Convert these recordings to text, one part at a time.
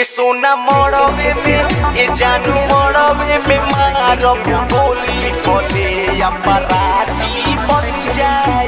सोना मड़वे में ये जानू मड़वे में मारब गोली बोले अपराधी बन जाई।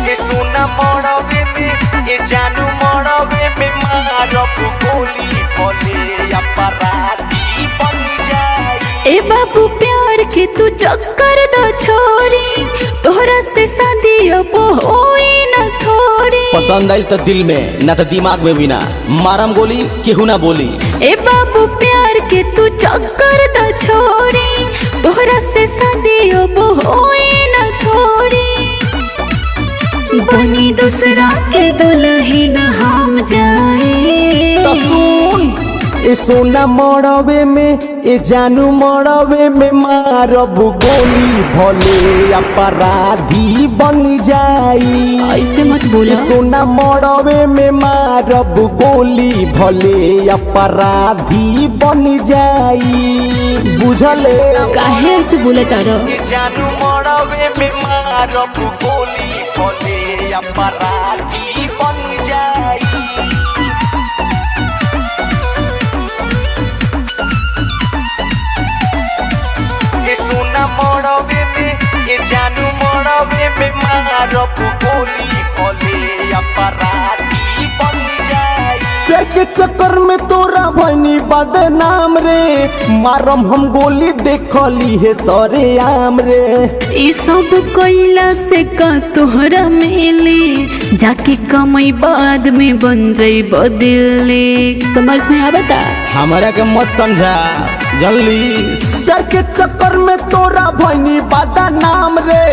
ये सोना मड़वे में ये जानू मड़वे में मारब गोली बोले अपराधी बन जाई। ए बाबू प्यार के तू चक्कर दो छोरी, तोहरा से शादी अब होई न थोड़ी। पसंद आई तो दिल में ना तो दिमाग में भी ना, मारम गोली केहू ना बोली। ए बाबू प्यार के तू चक्कर दो छोरी, तोहरा से शादी अब होई न थोड़ी। बनी दूसरा के दुल्हन हम जाए। तो सुन ए सोना मड़वे में ए जानू मड़वे में मारब गोली भले अपराधी बन जाई। ऐसे मत बोला। ए सोना मड़वे में मारब गोली भले अपराधी बन जाई। बुझले काहे ऐसे बोले तारो? ये जानू मड़वे में मारब गोली बोले अपराधी बन जाई। ये सोना मड़वे में ये जानू मड़वे में मारब गोली बोले अपराधी बन जाई। प्यार के चक्कर में तोरा भनी बदनाम रे, मारम हम गोली देखली है सरे आम रे। ई सब कोइला से का तोहरा मिली, जाके कमाई बाद में बन जाई बदली। समझ में आवता? हमारा के मत समझा जल्दी। प्यार के चक्कर में तोरा भनी बदनाम रे,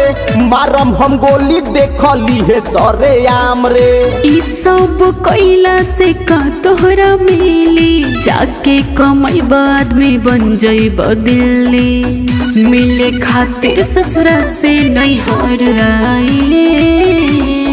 मारम हम गोली देखली है सरे आम रे। ई सब कोइला से का तोहरा मिली, जाके कमाई बाद में बन जाई बदली। मिले खातिर ससुरा से नहीं हार आई।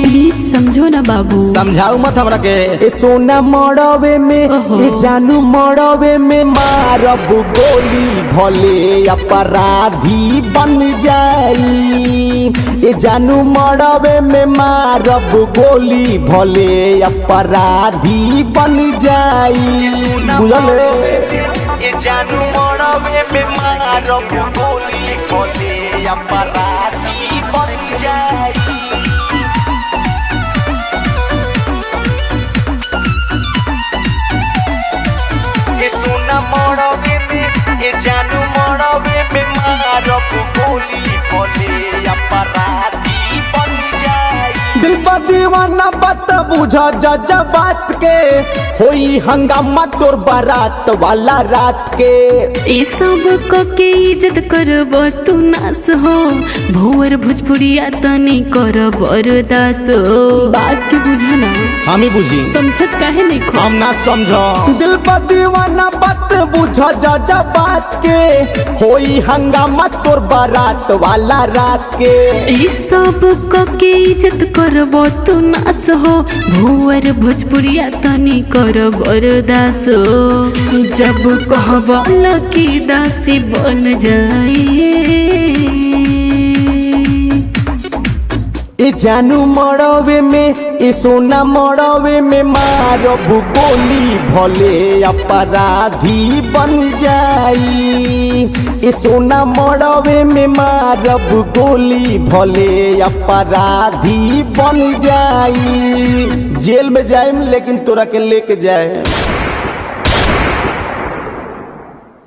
प्लीज समझो ना बाबू। समझाऊ मत हमरा के। ए सोना मड़वे में ए जानू मड़वे में मारब गोली भले अपराधी बन जाई। ए जानू मड़वे में मारब गोली भले अपराधी बन जाई। बुझले? ये जानू मड़वे में मारब गोली बोले अपराधी बन जाई। ये सोना मड़वे में ये जानू मड़वे में मारब गोली बोले अपराधी बन जाई। दिल बा दीवाना बात बुझा जा बात के, होई हंगामा तोर बारात वाला रात के। ई सब को के इज्जत करब तू नास हो, भोर भोजपुरिया तनी कर बरदास हो। बात के बुझना। हम ही बुझी। समझत काहे नहीं खो? हम ना समझो। दिल बा दीवाना बात बुझा जा बात के, होई हंगामा तोर बारात वाला रात के। ई सब को के इज्जत करब तू नास हो, भोर भोजपुरिया तनी कर बरदास हो। जब कहब लकी दासी बन जाए। ए जानू मड़वे में ए सोना मड़वे में मारब गोली भले अपराधी बन जाई। ए सोना मड़वे में मारब गोली भले अपराधी बन जाई। जेल में जाए लेकिन तोरा के लेके जाए।